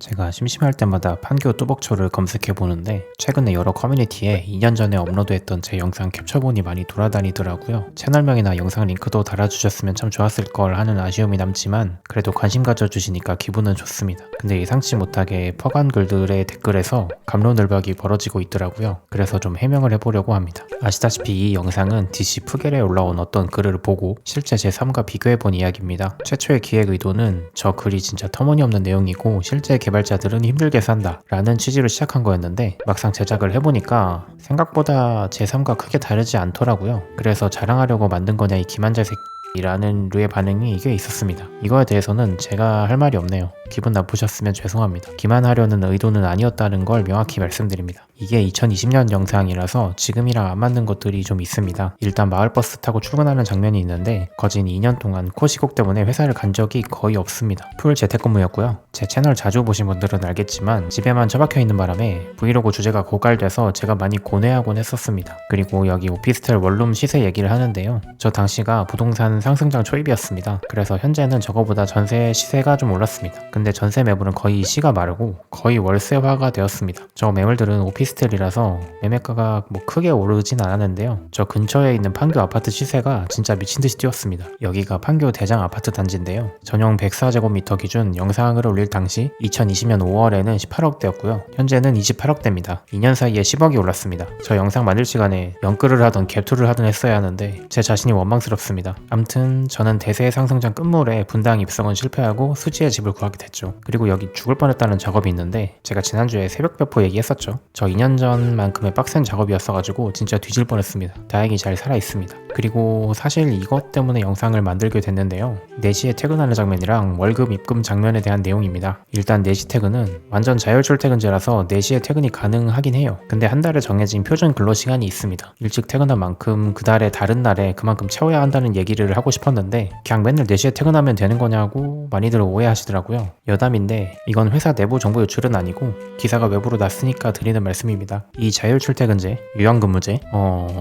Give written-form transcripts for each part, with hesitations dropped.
제가 심심할 때마다 판교 뚜벅초를 검색해보는데 최근에 여러 커뮤니티에 2년 전에 업로드했던 제 영상 캡처본이 많이 돌아다니더라고요. 채널명이나 영상 링크도 달아주셨으면 참 좋았을 걸 하는 아쉬움이 남지만 그래도 관심 가져주시니까 기분은 좋습니다. 근데 예상치 못하게 퍼간 글들의 댓글에서 갑론을박이 벌어지고 있더라고요. 그래서 좀 해명을 해보려고 합니다. 아시다시피 이 영상은 DC 푸겔에 올라온 어떤 글을 보고 실제 제 삶과 비교해본 이야기입니다. 최초의 기획 의도는 저 글이 진짜 터무니없는 내용이고 실제 개발자들은 힘들게 산다 라는 취지로 시작한 거였는데 막상 제작을 해보니까 생각보다 제 삶과 크게 다르지 않더라고요. 그래서 자랑하려고 만든 거냐 이 기만자 새끼 라는 류의 반응이 꽤 있었습니다. 이거에 대해서는 제가 할 말이 없네요. 기분 나쁘셨으면 죄송합니다. 기만하려는 의도는 아니었다는 걸 명확히 말씀드립니다. 이게 2020년 영상이라서 지금이랑 안 맞는 것들이 좀 있습니다. 일단 마을버스 타고 출근하는 장면이 있는데 거진 2년 동안 코 시국 때문에 회사를 간 적이 거의 없습니다. 풀 재택근무였고요. 제 채널 자주 보신 분들은 알겠지만 집에만 처박혀 있는 바람에 브이로그 주제가 고갈돼서 제가 많이 고뇌하곤 했었습니다. 그리고 여기 오피스텔 원룸 시세 얘기를 하는데요. 저 당시가 부동산 상승장 초입이었습니다. 그래서 현재는 저거보다 전세 시세가 좀 올랐습니다. 근데 전세 매물은 거의 시가 마르고 거의 월세화가 되었습니다. 저 매물들은 오피스텔이라서 매매가가 크게 오르진 않았는데요. 저 근처에 있는 판교 아파트 시세가 진짜 미친듯이 뛰었습니다. 여기가 판교 대장 아파트 단지인데요. 전용 104제곱미터 기준 영상을 올릴 당시 2020년 5월에는 18억대였고요. 현재는 28억대입니다. 2년 사이에 10억이 올랐습니다. 저 영상 만들 시간에 연끌을 하던 갭투를 하던 했어야 하는데 제 자신이 원망스럽습니다. 암튼 저는 대세 상승장 끝물에 분당 입성은 실패하고 수지에 집을 구하게 됐죠. 그리고 여기 죽을 뻔했다는 작업이 있는데 제가 지난주에 새벽 배포 얘기했었죠. 저 2년 전만큼의 빡센 작업이었어가지고 진짜 뒤질 뻔했습니다. 다행히 잘 살아있습니다. 그리고 사실 이것 때문에 영상을 만들게 됐는데요. 4시에 퇴근하는 장면이랑 월급 입금 장면에 대한 내용입니다. 일단 4시 퇴근은 완전 자율 출퇴근제라서 4시에 퇴근이 가능하긴 해요. 근데 한 달에 정해진 표준 근로시간이 있습니다. 일찍 퇴근한 만큼 그 달에 다른 날에 그만큼 채워야 한다는 얘기를 하고 싶었는데 그냥 맨날 4시에 퇴근하면 되는 거냐고 많이들 오해하시더라고요. 여담인데 이건 회사 내부 정보 유출은 아니고 기사가 외부로 났으니까 드리는 말씀입니다. 이 자율 출퇴근제, 유연근무제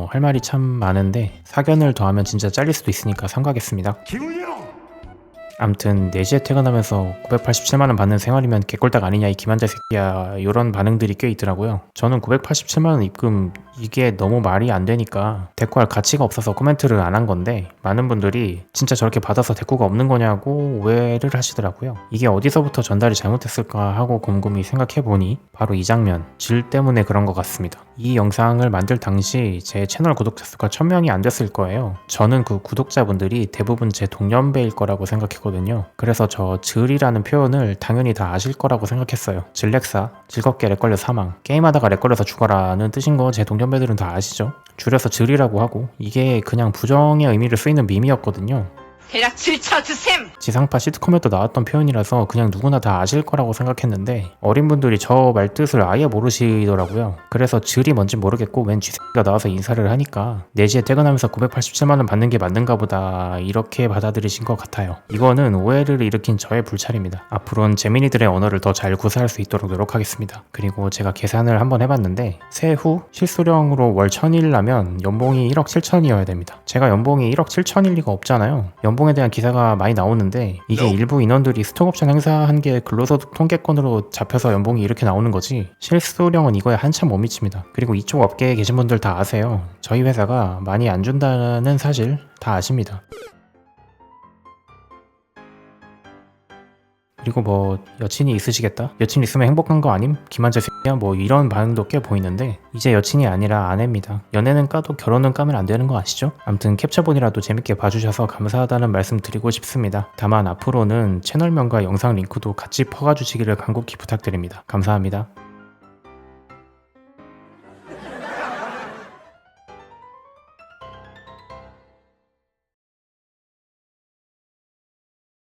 할 말이 참 많은데 사견을 더하면 진짜 잘릴 수도 있으니까 삼가겠습니다. 암튼 4시에 퇴근하면서 987만원 받는 생활이면 개꼴딱 아니냐 이 기만자 새끼야 이런 반응들이 꽤 있더라고요. 저는 987만원 입금 이게 너무 말이 안 되니까 대꾸할 가치가 없어서 코멘트를 안 한 건데 많은 분들이 진짜 저렇게 받아서 대꾸가 없는 거냐고 오해를 하시더라고요. 이게 어디서부터 전달이 잘못됐을까 하고 곰곰이 생각해보니 바로 이 장면, 질 때문에 그런 것 같습니다. 이 영상을 만들 당시 제 채널 구독자 수가 1000명이 안 됐을 거예요. 저는 그 구독자분들이 대부분 제 동년배일 거라고 생각했거든요. 그래서 저 질이라는 표현을 당연히 다 아실 거라고 생각했어요. 질렉사, 즐겁게 렉 걸려 사망, 게임하다가 렉 걸려서 죽어라는 뜻인 거 제 동년배들은 다 아시죠? 줄여서 질이라고 하고 이게 그냥 부정의 의미를 쓰이는 밈이었거든요. 대략 질쳐주셈! 지상파 시트콤에도 나왔던 표현이라서 그냥 누구나 다 아실 거라고 생각했는데 어린 분들이 저 말뜻을 아예 모르시더라고요. 그래서 질이 뭔지 모르겠고 웬 쥐새끼가 나와서 인사를 하니까 4시에 퇴근하면서 987만원 받는 게 맞는가 보다 이렇게 받아들이신 것 같아요. 이거는 오해를 일으킨 저의 불찰입니다. 앞으로는 재민이들의 언어를 더 잘 구사할 수 있도록 노력하겠습니다. 그리고 제가 계산을 한번 해봤는데 세후 실수령으로 월 1000일 나면 연봉이 1억 7천이어야 됩니다. 제가 연봉이 1억 7천일 리가 없잖아요. 연봉에 대한 기사가 많이 나오는데 이게 일부 인원들이 스톡옵션 행사한 게 근로소득 통계권으로 잡혀서 연봉이 이렇게 나오는 거지 실수령은 이거에 한참 못 미칩니다. 그리고 이쪽 업계에 계신 분들 다 아세요. 저희 회사가 많이 안 준다는 사실 다 아십니다. 그리고 여친이 있으시겠다? 여친 있으면 행복한 거 아님? 기만자 새끼야? 이런 반응도 꽤 보이는데 이제 여친이 아니라 아내입니다. 연애는 까도 결혼은 까면 안 되는 거 아시죠? 암튼 캡처본이라도 재밌게 봐주셔서 감사하다는 말씀 드리고 싶습니다. 다만 앞으로는 채널명과 영상 링크도 같이 퍼가주시기를 간곡히 부탁드립니다. 감사합니다.